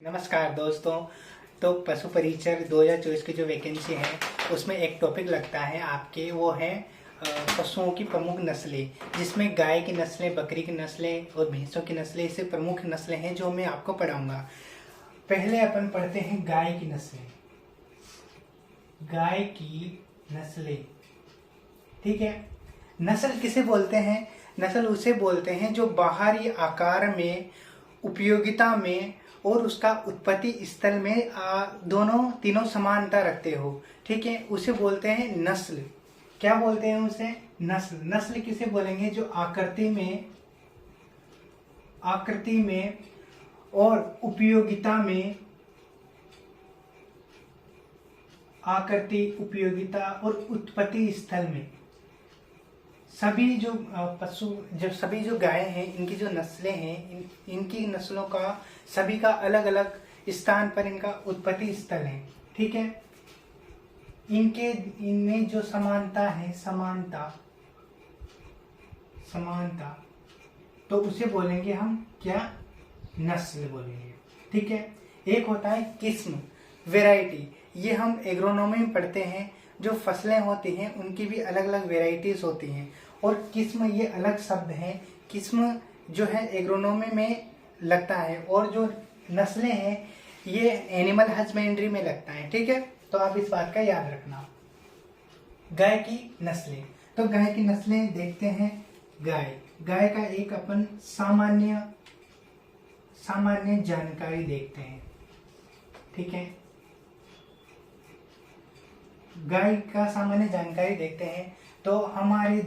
नमस्कार दोस्तों। तो पशु परिचर 2024 की जो वैकेंसी है उसमें एक टॉपिक लगता है आपके, वो है पशुओं की प्रमुख नस्लें, जिसमें गाय की नस्लें, बकरी की नस्लें और भैंसों की नस्लें, इससे प्रमुख नस्लें हैं जो मैं आपको पढ़ाऊंगा। पहले अपन पढ़ते हैं गाय की नस्लें। गाय की नस्लें, ठीक है। नस्ल किसे बोलते हैं? नस्ल उसे बोलते हैं जो बाहरी आकार में, उपयोगिता में और उसका उत्पत्ति स्थल में दोनों तीनों समानता रखते हो, ठीक है, उसे बोलते हैं नस्ल। क्या बोलते हैं उसे? नस्ल। नस्ल किसे बोलेंगे? जो आकृति में और उपयोगिता में, आकृति, उपयोगिता और उत्पत्ति स्थल में सभी जो सभी जो गाय हैं, इनकी जो नस्लें हैं, इनकी नस्लों का सभी का अलग अलग स्थान पर इनका उत्पत्ति स्थल है, ठीक है। इनमें जो समानता है, समानता, तो उसे बोलेंगे हम क्या? नस्ल बोलेंगे, ठीक है। एक होता है किस्म, वेराइटी। ये हम एग्रोनॉमी में पढ़ते हैं। जो फसलें होती हैं उनकी भी अलग अलग वेराइटीज होती हैं। और किस्म, ये अलग शब्द है। किस्म जो है एग्रोनॉमी में लगता है, और जो नस्लें हैं ये एनिमल हस्बेंड्री में लगता है, ठीक है। तो आप इस बात का याद रखना। गाय की नस्लें, तो गाय की नस्लें देखते हैं। गाय का एक अपन सामान्य जानकारी देखते हैं, ठीक है। गाय का सामान्य जानकारी देखते हैं तो हमारे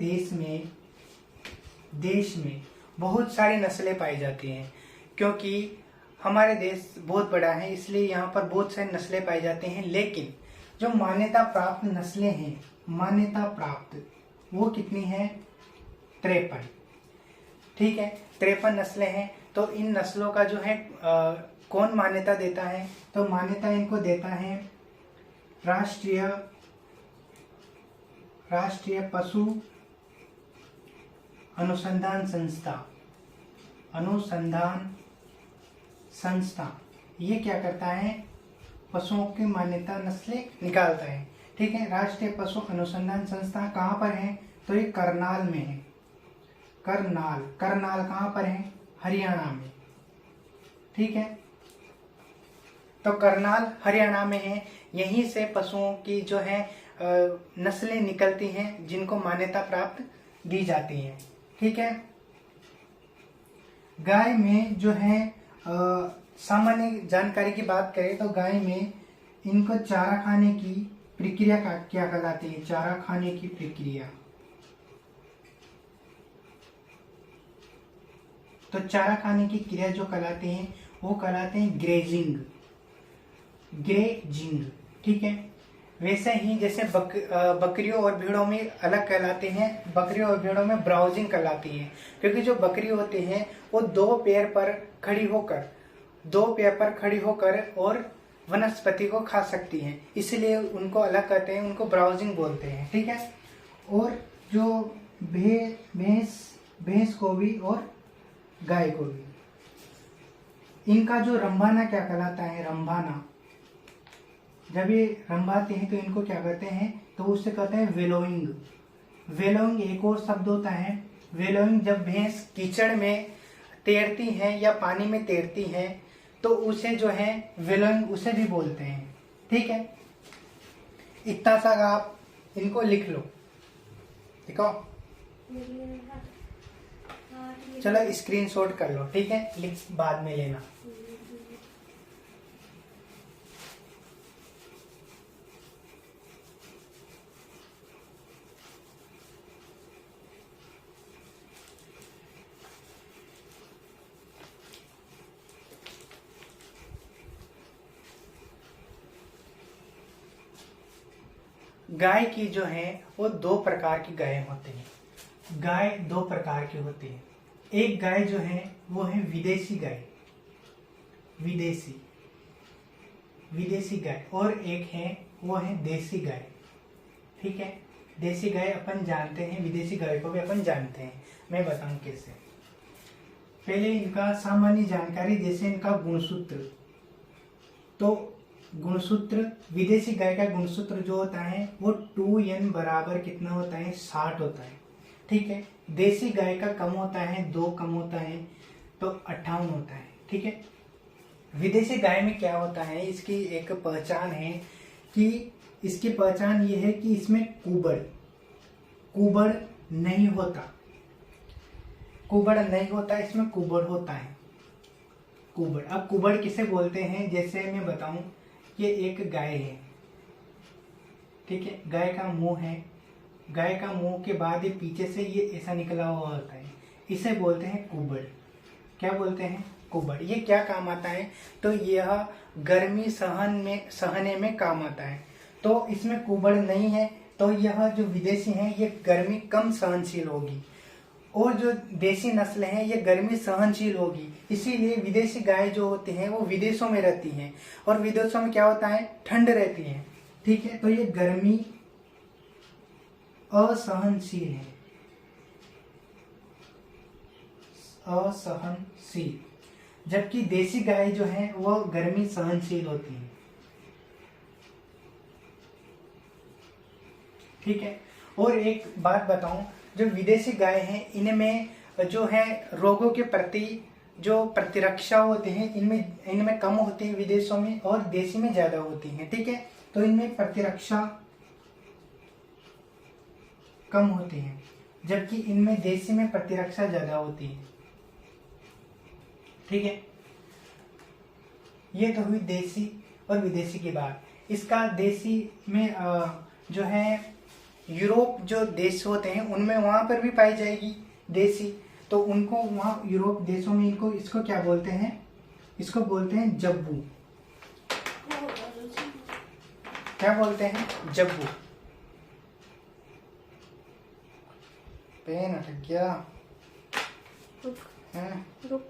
देश में बहुत सारी नस्लें पाई जाती हैं, क्योंकि हमारे देश बहुत बड़ा है, इसलिए यहाँ पर बहुत सारी नस्लें पाई जाती हैं। लेकिन जो मान्यता प्राप्त नस्लें हैं, मान्यता प्राप्त, वो कितनी है? 53, ठीक है। 53 नस्लें हैं। तो इन नस्लों का जो है कौन मान्यता देता है? तो मान्यता इनको देता है राष्ट्रीय पशु अनुसंधान संस्था। ये क्या करता है? पशुओं की मान्यता नस्लें निकालता है, ठीक है। राष्ट्रीय पशु अनुसंधान संस्था कहाँ पर है? तो ये करनाल में है। करनाल कहाँ पर है? हरियाणा में, ठीक है। तो करनाल हरियाणा में है। यहीं से पशुओं की जो है नस्लें निकलती हैं जिनको मान्यता प्राप्त दी जाती हैं, ठीक है। गाय में जो है सामान्य जानकारी की बात करें तो गाय में इनको चारा खाने की प्रक्रिया क्या कहलाती है? चारा खाने की प्रक्रिया। तो चारा खाने की क्रिया जो कहलाते हैं वो कहलाते हैं ग्रेजिंग, ठीक है। वैसे ही जैसे बकरियों और भेड़ों में अलग कहलाते हैं, बकरियों और भेड़ों में ब्राउजिंग कहलाती है, क्योंकि जो बकरी होती है वो दो पैर पर खड़ी होकर और वनस्पति को खा सकती हैं, इसलिए उनको अलग कहते हैं, उनको ब्राउजिंग बोलते हैं, ठीक है। और जो भैंस को भी और गाय को भी, इनका जो रंभाना क्या कहलाता है? रंभाना, जब ये रंभाते हैं तो इनको क्या कहते हैं? तो उससे कहते हैं वेलोइंग। वेलोइंग एक और शब्द होता है। वेलोइंग, जब भैंस कीचड़ में तैरती है या पानी में तैरती है तो उसे जो है वेलोइंग उसे भी बोलते हैं, ठीक है। इतना सा आप इनको लिख लो, ठीक है। चलो स्क्रीनशॉट कर लो, ठीक है, लिख बाद में लेना। गाय की जो है वो दो प्रकार की गाय होती हैं। गाय दो प्रकार की होती है। एक गाय जो है वो है विदेशी गाय, विदेशी गाय, और एक है वो है देसी गाय, ठीक है। देसी गाय अपन जानते हैं, विदेशी गाय को भी अपन जानते हैं। मैं बताऊं कैसे। पहले इनका सामान्य जानकारी, जैसे इनका गुणसूत्र, तो गुणसूत्र विदेशी गाय का गुणसूत्र जो होता है वो 2n बराबर कितना होता है 60 होता है। ठीक है, देसी गाय का कम होता है 2 कम होता है तो 58 होता है। ठीक है, विदेशी गाय में क्या होता है, इसकी एक पहचान है कि इसकी पहचान ये है कि इसमें कुबड़ नहीं होता, इसमें कुबड़ होता है। कुबड़, अब कुबड़ किसे बोलते हैं, जैसे मैं बताऊं, ये एक गाय है। ठीक है, गाय का मुंह है, गाय का मुंह के बाद ये पीछे से ये ऐसा निकला हुआ होता है, इसे बोलते हैं कुबड़। क्या बोलते हैं, कुबड़। ये क्या काम आता है, तो यह गर्मी सहने में काम आता है। तो इसमें कुबड़ नहीं है, तो यह जो विदेशी है ये गर्मी कम सहनशील होगी, और जो देसी नस्ल है ये गर्मी सहनशील होगी। इसीलिए विदेशी गाय जो होती हैं वो विदेशों में रहती हैं, और विदेशों में क्या होता है, ठंड रहती है। ठीक है, तो ये गर्मी असहनशील है, असहनशील, जबकि देसी गाय जो है वो गर्मी सहनशील होती है। ठीक है, और एक बात बताऊं, जो विदेशी गाय हैं इनमें जो है रोगों के प्रति जो प्रतिरक्षा होते हैं इनमें कम होती है विदेशों में, और देसी में ज्यादा होती है। ठीक है, तो इनमें प्रतिरक्षा कम होती है, जबकि इनमें देसी में प्रतिरक्षा ज्यादा होती है। ठीक है, ये तो हुई देसी और विदेशी की बात। इसका देसी में जो है यूरोप जो देश होते हैं उनमें वहां पर भी पाई जाएगी देसी, तो उनको वहां यूरोप देशों में इसको क्या बोलते हैं, इसको बोलते हैं जब्बू। क्या बोलते हैं, जब्बू। पेन अटक गया। रुक।